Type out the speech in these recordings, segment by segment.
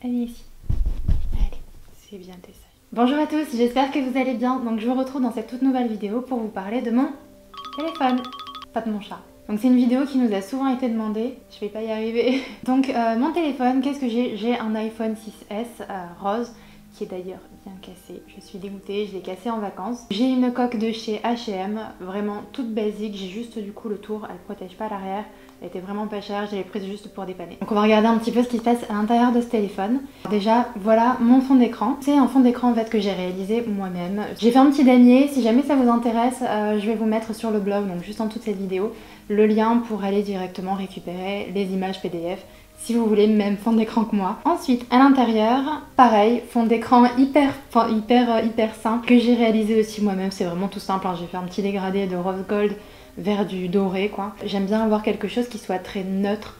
Allez ici. Allez, c'est bien tes sages. Bonjour à tous, j'espère que vous allez bien. Donc je vous retrouve dans cette toute nouvelle vidéo pour vous parler de mon téléphone, pas de mon chat. Donc c'est une vidéo qui nous a souvent été demandée, je vais pas y arriver. Donc mon téléphone, qu'est-ce que j'ai? J'ai un iPhone 6S rose, qui est d'ailleurs bien cassé. Je suis dégoûtée, je l'ai cassé en vacances. J'ai une coque de chez H&M, vraiment toute basique, j'ai juste du coup le tour, elle protège pas l'arrière. Elle était vraiment pas chère, je l'ai prise juste pour dépanner. Donc on va regarder un petit peu ce qui se passe à l'intérieur de ce téléphone. Déjà, voilà mon fond d'écran. C'est un fond d'écran en fait que j'ai réalisé moi-même. J'ai fait un petit damier, si jamais ça vous intéresse, je vais vous mettre sur le blog, donc juste en dessous de cette vidéo, le lien pour aller directement récupérer les images PDF. Si vous voulez même fond d'écran que moi. Ensuite, à l'intérieur, pareil, fond d'écran hyper simple que j'ai réalisé aussi moi-même. C'est vraiment tout simple, hein. J'ai fait un petit dégradé de rose gold vers du doré quoi. J'aime bien avoir quelque chose qui soit très neutre.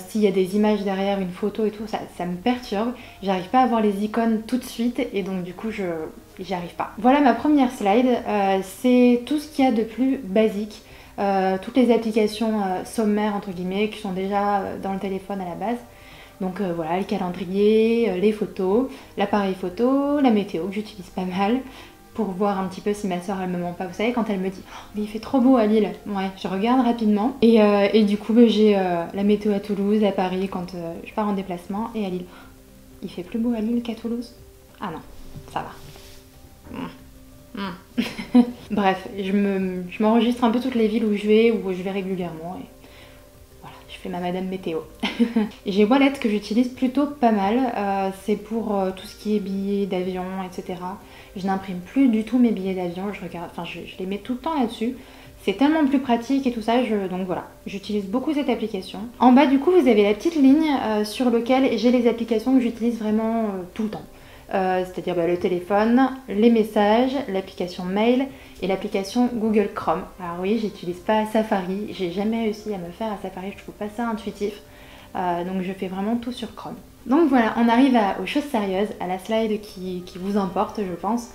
S'il y a des images derrière, une photo et tout, ça me perturbe. J'arrive pas à voir les icônes tout de suite et donc du coup j'y arrive pas. Voilà ma première slide, c'est tout ce qu'il y a de plus basique. Toutes les applications sommaires entre guillemets qui sont déjà dans le téléphone à la base. Donc voilà, le calendrier, les photos, l'appareil photo, la météo que j'utilise pas mal pour voir un petit peu si ma soeur elle me ment pas. Vous savez quand elle me dit oh, mais il fait trop beau à Lille, ouais je regarde rapidement et du coup j'ai la météo à Toulouse, à Paris quand je pars en déplacement et à Lille. Il fait plus beau à Lille qu'à Toulouse? Ah non, ça va. Bref, je m'enregistre un peu toutes les villes où je vais régulièrement et voilà, je fais ma madame météo. J'ai Wallet que j'utilise plutôt pas mal, c'est pour tout ce qui est billets d'avion, etc. Je n'imprime plus du tout mes billets d'avion, je les mets tout le temps là-dessus. C'est tellement plus pratique et tout ça, donc voilà, j'utilise beaucoup cette application. En bas du coup vous avez la petite ligne sur laquelle j'ai les applications que j'utilise vraiment tout le temps. C'est-à-dire le téléphone, les messages, l'application mail et l'application Google Chrome. Alors oui, j'utilise pas Safari, j'ai jamais réussi à me faire à Safari, je trouve pas ça intuitif. Donc je fais vraiment tout sur Chrome. Donc voilà, on arrive aux choses sérieuses, à la slide qui vous importe je pense.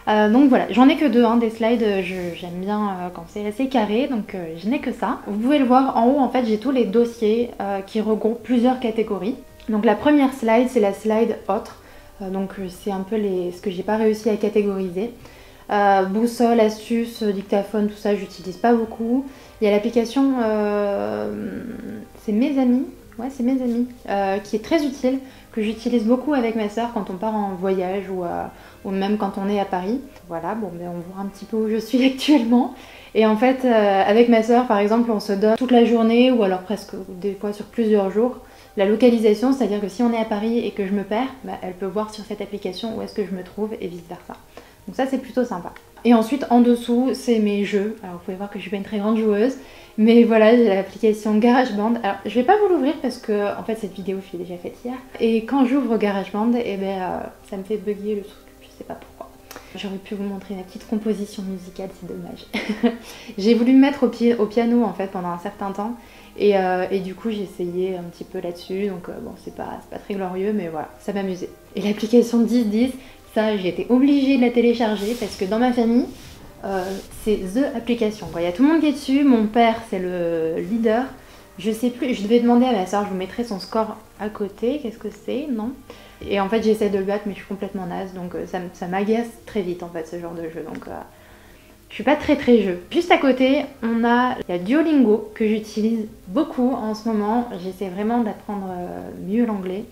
Donc voilà, j'en ai que deux, hein, des slides, j'aime bien quand c'est assez carré, donc je n'ai que ça. Vous pouvez le voir en haut, en fait j'ai tous les dossiers qui regroupent plusieurs catégories. Donc la première slide, c'est la slide autre. Donc c'est un peu ce que j'ai pas réussi à catégoriser. Boussole, astuces, dictaphone, tout ça j'utilise pas beaucoup. Il y a l'application c'est mes amis, ouais c'est mes amis, qui est très utile, que j'utilise beaucoup avec ma soeur quand on part en voyage ou même quand on est à Paris. Voilà, bon ben on voit un petit peu où je suis actuellement. Et en fait avec ma soeur par exemple on se donne toute la journée ou alors presque des fois sur plusieurs jours la localisation, c'est-à-dire que si on est à Paris et que je me perds, bah, elle peut voir sur cette application où est-ce que je me trouve et vice versa. Donc ça c'est plutôt sympa. Et ensuite en dessous c'est mes jeux. Alors vous pouvez voir que je suis pas une très grande joueuse, mais voilà j'ai l'application GarageBand. Alors je vais pas vous l'ouvrir parce que en fait cette vidéo je l'ai déjà faite hier. Et quand j'ouvre GarageBand, et ça me fait bugger le truc, je sais pas pourquoi. J'aurais pu vous montrer la petite composition musicale, c'est dommage. J'ai voulu me mettre au piano en fait pendant un certain temps. Et du coup j'ai essayé un petit peu là-dessus, donc bon c'est pas très glorieux mais voilà, ça m'amusait. Et l'application 1010, ça j'ai été obligée de la télécharger parce que dans ma famille c'est THE application. Il y a tout le monde qui est dessus, mon père c'est le leader, je sais plus, je devais demander à ma soeur, je vous mettrai son score à côté, qu'est-ce que c'est, non? Et en fait j'essaie de le battre mais je suis complètement naze donc ça m'agace très vite en fait ce genre de jeu donc... Je suis pas très jeu. Juste à côté, il y a Duolingo que j'utilise beaucoup en ce moment. J'essaie vraiment d'apprendre mieux l'anglais.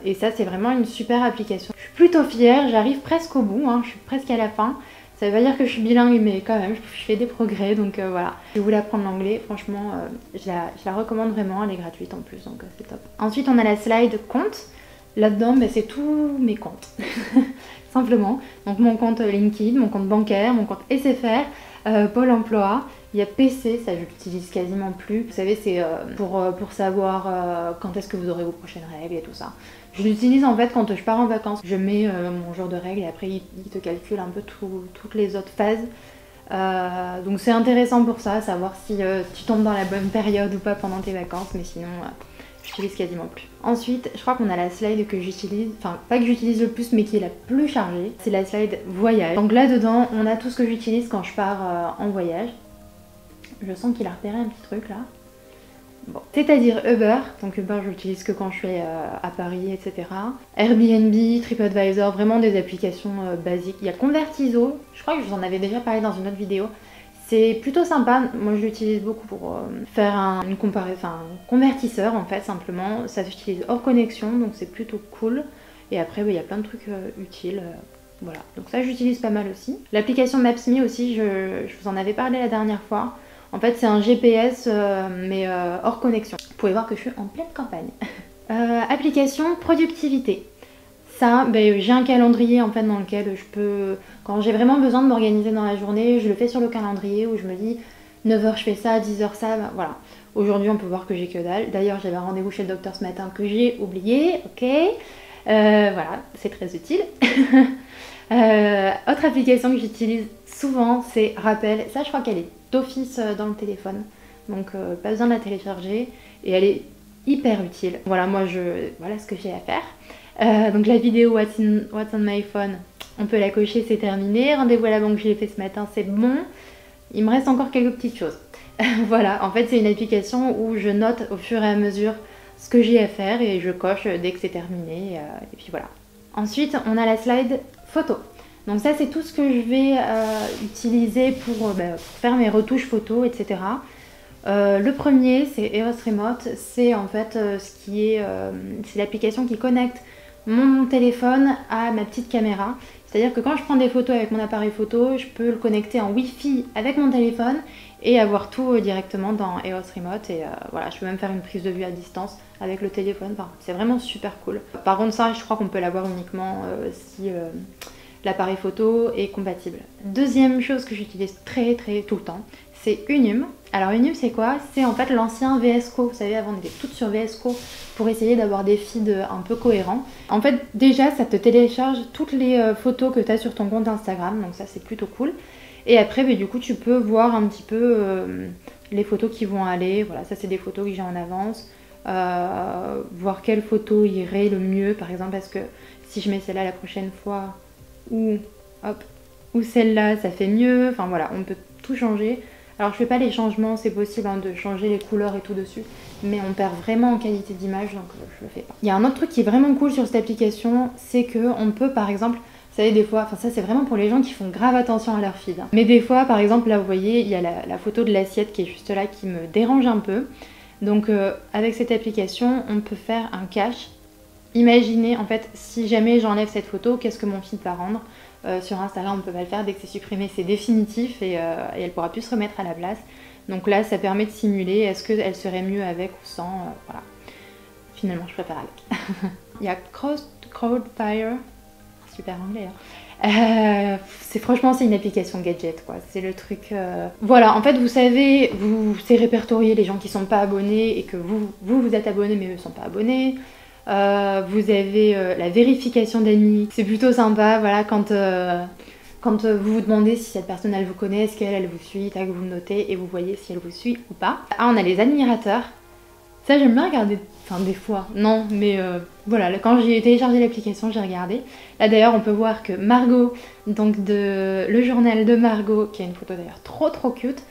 Et ça, c'est vraiment une super application. Je suis plutôt fière, j'arrive presque au bout, hein, je suis presque à la fin. Ça veut pas dire que je suis bilingue, mais quand même, je fais des progrès, donc voilà. Si vous voulez apprendre l'anglais, franchement, je la recommande vraiment, elle est gratuite en plus, donc c'est top. Ensuite, on a la slide compte. Là-dedans, c'est tous mes comptes. Simplement. Donc mon compte LinkedIn, mon compte bancaire, mon compte SFR, Pôle emploi. Il y a PC, ça je l'utilise quasiment plus. Vous savez, c'est pour savoir quand est-ce que vous aurez vos prochaines règles et tout ça. Je l'utilise en fait quand je pars en vacances. Je mets mon jour de règles et après il te calcule un peu toutes les autres phases. Donc c'est intéressant pour ça, savoir si tu tombes dans la bonne période ou pas pendant tes vacances, mais sinon... j'utilise quasiment plus. Ensuite, je crois qu'on a la slide que j'utilise, enfin pas que j'utilise le plus mais qui est la plus chargée, c'est la slide voyage. Donc là dedans, on a tout ce que j'utilise quand je pars en voyage. Je sens qu'il a repéré un petit truc là. Bon. C'est-à-dire Uber, donc Uber je l'utilise que quand je suis à Paris, etc. Airbnb, TripAdvisor, vraiment des applications basiques. Il y a Convertizo, je crois que je vous en avais déjà parlé dans une autre vidéo. C'est plutôt sympa, moi je l'utilise beaucoup pour faire une comparaison, un convertisseur en fait simplement. Ça s'utilise hors connexion donc c'est plutôt cool. Et après il y a plein de trucs utiles. Voilà, donc ça j'utilise pas mal aussi. L'application Maps.me aussi, je vous en avais parlé la dernière fois. En fait, c'est un GPS, mais hors connexion. Vous pouvez voir que je suis en pleine campagne. Application productivité. Ça, j'ai un calendrier en fait dans lequel je peux, quand j'ai vraiment besoin de m'organiser dans la journée, je le fais sur le calendrier où je me dis 9h je fais ça, 10h ça, voilà. Aujourd'hui on peut voir que j'ai que dalle. D'ailleurs j'avais un rendez-vous chez le docteur ce matin que j'ai oublié, ok. Voilà, c'est très utile. Autre application que j'utilise souvent, c'est Rappel. Ça, je crois qu'elle est d'office dans le téléphone, donc pas besoin de la télécharger et elle est hyper utile. Voilà, voilà ce que j'ai à faire. Donc la vidéo What's on my phone, on peut la cocher, c'est terminé. Rendez-vous à la banque, je l'ai fait ce matin, c'est bon. Il me reste encore quelques petites choses. Voilà, en fait, c'est une application où je note au fur et à mesure ce que j'ai à faire et je coche dès que c'est terminé. Et puis voilà. Ensuite, on a la slide photo. Donc ça, c'est tout ce que je vais utiliser pour faire mes retouches photos, etc. Le premier, c'est EOS Remote. C'est en fait c'est l'application qui connecte mon téléphone à ma petite caméra. C'est-à-dire que quand je prends des photos avec mon appareil photo, je peux le connecter en Wi-Fi avec mon téléphone et avoir tout directement dans EOS Remote. Et voilà, je peux même faire une prise de vue à distance avec le téléphone. Enfin, c'est vraiment super cool. Par contre, ça, je crois qu'on peut l'avoir uniquement si l'appareil photo est compatible. Deuxième chose que j'utilise très tout le temps, c'est Unum. Alors Unum c'est quoi? C'est en fait l'ancien VS Code. Vous savez, avant on était toutes sur VS Code pour essayer d'avoir des feeds un peu cohérents. En fait déjà ça te télécharge toutes les photos que tu as sur ton compte Instagram, donc ça c'est plutôt cool. Et après du coup tu peux voir un petit peu les photos qui vont aller. Voilà, ça c'est des photos que j'ai en avance. Voir quelle photo irait le mieux, par exemple, parce que si je mets celle-là la prochaine fois ou celle-là ça fait mieux. Enfin voilà, on peut tout changer. Alors je fais pas les changements, c'est possible de changer les couleurs et tout dessus, mais on perd vraiment en qualité d'image, donc je le fais pas. Il y a un autre truc qui est vraiment cool sur cette application, c'est que on peut par exemple, vous savez des fois, enfin ça c'est vraiment pour les gens qui font grave attention à leur feed, mais des fois par exemple là vous voyez il y a la photo de l'assiette qui est juste là qui me dérange un peu, donc avec cette application on peut faire un cache. Imaginez en fait si jamais j'enlève cette photo, qu'est-ce que mon feed va rendre. Sur Instagram on peut pas le faire, dès que c'est supprimé c'est définitif et elle pourra plus se remettre à la place. Donc là ça permet de simuler, est-ce qu'elle serait mieux avec ou sans, voilà. Finalement je préfère avec. Il y a Crowdfire, super anglais hein. Franchement c'est une application gadget quoi, c'est le truc voilà, en fait vous savez, c'est répertorier les gens qui sont pas abonnés et que vous êtes abonnés mais eux sont pas abonnés. Vous avez la vérification d'amis, c'est plutôt sympa, voilà, quand vous vous demandez si cette personne elle vous connaît, est-ce qu'elle vous suit, tac, vous le notez et vous voyez si elle vous suit ou pas. Ah, on a les admirateurs, ça j'aime bien regarder, enfin des fois, non, mais voilà, quand j'ai téléchargé l'application j'ai regardé. Là d'ailleurs on peut voir que Margot, donc le journal de Margot, qui a une photo d'ailleurs trop cute,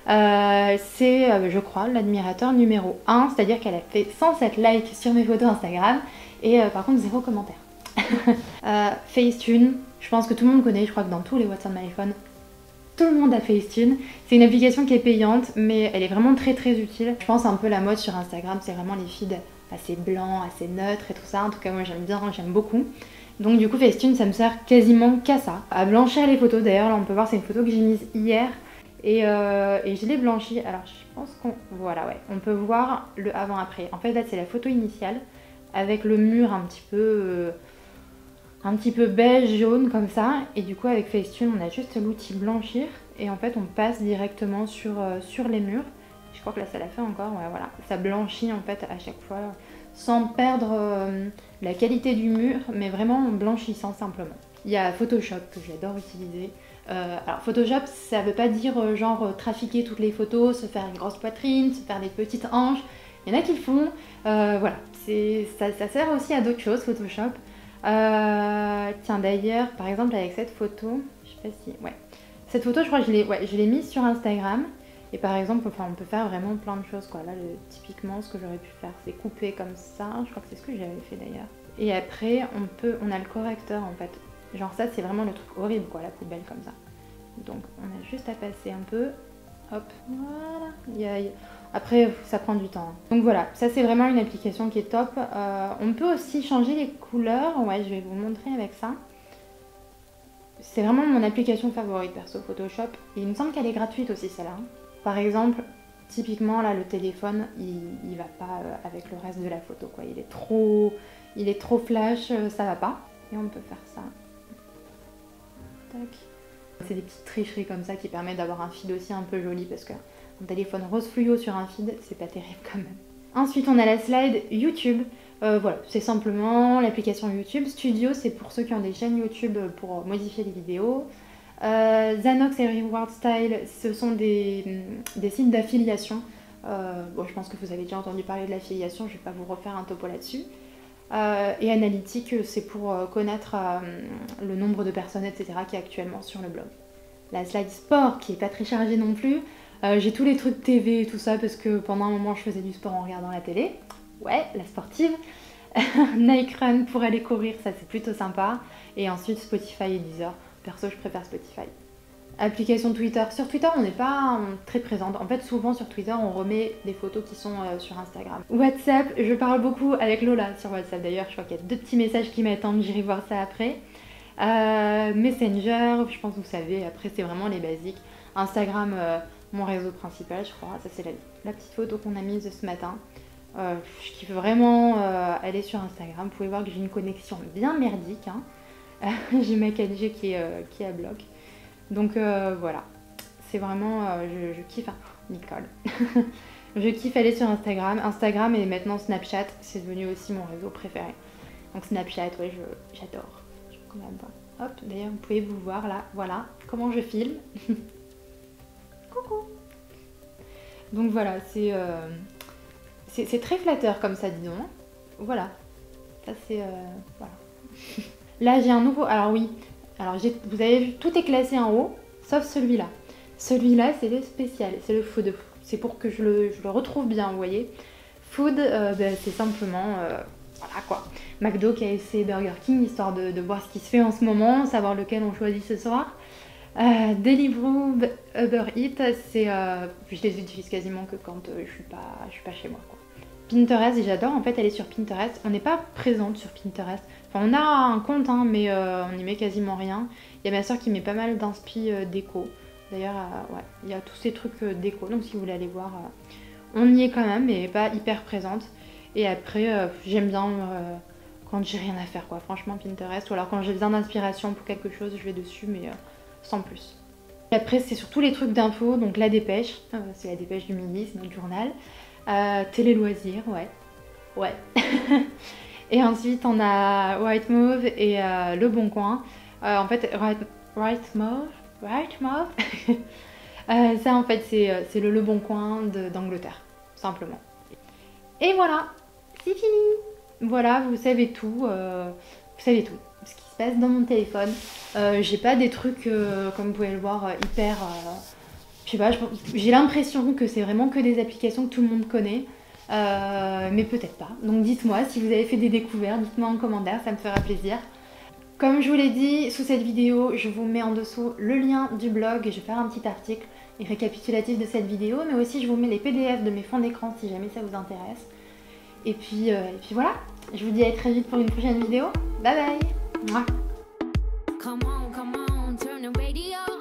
c'est je crois l'admirateur numéro 1, c'est-à-dire qu'elle a fait 107 likes sur mes photos Instagram et par contre 0 commentaire. Facetune, je pense que tout le monde connaît, je crois que dans tous les What's on my phone tout le monde a Facetune. C'est une application qui est payante mais elle est vraiment très utile. Je pense un peu la mode sur Instagram, c'est vraiment les feeds assez blancs, assez neutres et tout ça. En tout cas moi j'aime bien, j'aime beaucoup. Donc du coup Facetune ça me sert quasiment qu'à ça, à blanchir les photos. D'ailleurs là on peut voir, c'est une photo que j'ai mise hier. Et je l'ai blanchi, alors je pense voilà, ouais, on peut voir le avant-après. En fait là c'est la photo initiale avec le mur un petit peu beige, jaune comme ça. Et du coup avec Facetune on a juste l'outil blanchir et en fait on passe directement sur les murs. Je crois que là ça l'a fait encore, ouais voilà. Ça blanchit en fait à chaque fois sans perdre la qualité du mur, mais vraiment en blanchissant simplement. Il y a Photoshop que j'adore utiliser. Alors Photoshop ça veut pas dire genre trafiquer toutes les photos, se faire une grosse poitrine, se faire des petites hanches. Il y en a qui le font, voilà, ça sert aussi à d'autres choses Photoshop. Tiens d'ailleurs par exemple avec cette photo, je sais pas si, ouais, cette photo je crois que je l'ai mise sur Instagram Et par exemple, enfin, on peut faire vraiment plein de choses, quoi. Là, typiquement, ce que j'aurais pu faire, c'est couper comme ça. Je crois que c'est ce que j'avais fait d'ailleurs. Et après, on a le correcteur en fait. Genre ça, c'est vraiment le truc horrible, quoi, la poubelle comme ça. Donc, on a juste à passer un peu. Hop, voilà. Après, ça prend du temps. Donc voilà, ça c'est vraiment une application qui est top. On peut aussi changer les couleurs. Ouais, je vais vous montrer avec ça. C'est vraiment mon application favorite perso Photoshop. Et il me semble qu'elle est gratuite aussi celle-là. Par exemple, typiquement là le téléphone, il va pas avec le reste de la photo, quoi. Il est trop flash, ça va pas. Et on peut faire ça. Tac. C'est des petites tricheries comme ça qui permettent d'avoir un feed aussi un peu joli parce qu'un téléphone rose fluo sur un feed, c'est pas terrible quand même. Ensuite, on a la slide YouTube. Voilà, c'est simplement l'application YouTube. Studio, c'est pour ceux qui ont des chaînes YouTube pour modifier les vidéos. Zanox et Reward Style, ce sont des sites d'affiliation. Bon, je pense que vous avez déjà entendu parler de l'affiliation, je vais pas vous refaire un topo là-dessus. Et Analytique, c'est pour connaître le nombre de personnes, etc. qui est actuellement sur le blog. La slide sport, qui est pas très chargée non plus. J'ai tous les trucs TV et tout ça parce que pendant un moment je faisais du sport en regardant la télé. Ouais, la sportive. Nike Run pour aller courir, ça c'est plutôt sympa. Et ensuite Spotify et Deezer. Perso, je préfère Spotify. Application Twitter. Sur Twitter, on n'est pas très présente. En fait, souvent sur Twitter, on remet des photos qui sont sur Instagram. WhatsApp, je parle beaucoup avec Lola sur WhatsApp d'ailleurs. Je crois qu'il y a 2 petits messages qui m'attendent, j'irai voir ça après. Messenger, je pense que vous savez, après c'est vraiment les basiques. Instagram, mon réseau principal, je crois. Ça, c'est la petite photo qu'on a mise ce matin. Je kiffe vraiment aller sur Instagram. Vous pouvez voir que j'ai une connexion bien merdique. Hein. J'ai ma 4G qui est à bloc. Donc voilà, c'est vraiment, je kiffe, hein. Nicole. Je kiffe aller sur Instagram. Instagram et maintenant Snapchat, c'est devenu aussi mon réseau préféré. Donc Snapchat, ouais, j'adore. Je peux quand même pas. Hop, d'ailleurs, vous pouvez vous voir là, voilà, comment je filme. Coucou. Donc voilà, c'est très flatteur comme ça, disons. Voilà, ça c'est, voilà. Là, j'ai un nouveau, alors oui. Alors vous avez vu, tout est classé en haut, sauf celui-là. Celui-là, c'est le spécial, c'est le food. C'est pour que je le retrouve bien, vous voyez. Food, c'est simplement, voilà quoi. McDo, KFC, Burger King, histoire de voir ce qui se fait en ce moment, savoir lequel on choisit ce soir. Deliveroo, Uber Eats, je les utilise quasiment que quand je suis pas chez moi, quoi. Pinterest, j'adore en fait aller sur Pinterest. On n'est pas présente sur Pinterest. Enfin, on a un compte, hein, mais on n'y met quasiment rien. Il y a ma soeur qui met pas mal d'inspi déco. D'ailleurs, ouais, il y a tous ces trucs déco. Donc si vous voulez aller voir, on y est quand même, mais pas hyper présente. Et après, j'aime bien quand j'ai rien à faire, quoi. Franchement, Pinterest. Ou alors quand j'ai besoin d'inspiration pour quelque chose, je vais dessus, mais sans plus. Et après, c'est surtout les trucs d'infos. Donc la dépêche, c'est la dépêche du midi, c'est notre journal. Télé loisirs, ouais. Ouais. Et ensuite on a Rightmove et Le Bon Coin. En fait, Rightmove ça en fait c'est le Bon Coin d'Angleterre, simplement. Et voilà, c'est fini. Voilà, vous savez tout. Ce qui se passe dans mon téléphone. J'ai pas des trucs, comme vous pouvez le voir, hyper... je sais pas, j'ai l'impression que c'est vraiment que des applications que tout le monde connaît. Mais peut-être pas. Donc dites-moi si vous avez fait des découvertes, dites-moi en commentaire, ça me fera plaisir. Comme je vous l'ai dit, sous cette vidéo, je vous mets en dessous le lien du blog et je vais faire un petit article récapitulatif de cette vidéo, mais aussi je vous mets les PDF de mes fonds d'écran si jamais ça vous intéresse. Et puis voilà, je vous dis à très vite pour une prochaine vidéo. Bye bye. Mouah. Come on, turn the radio.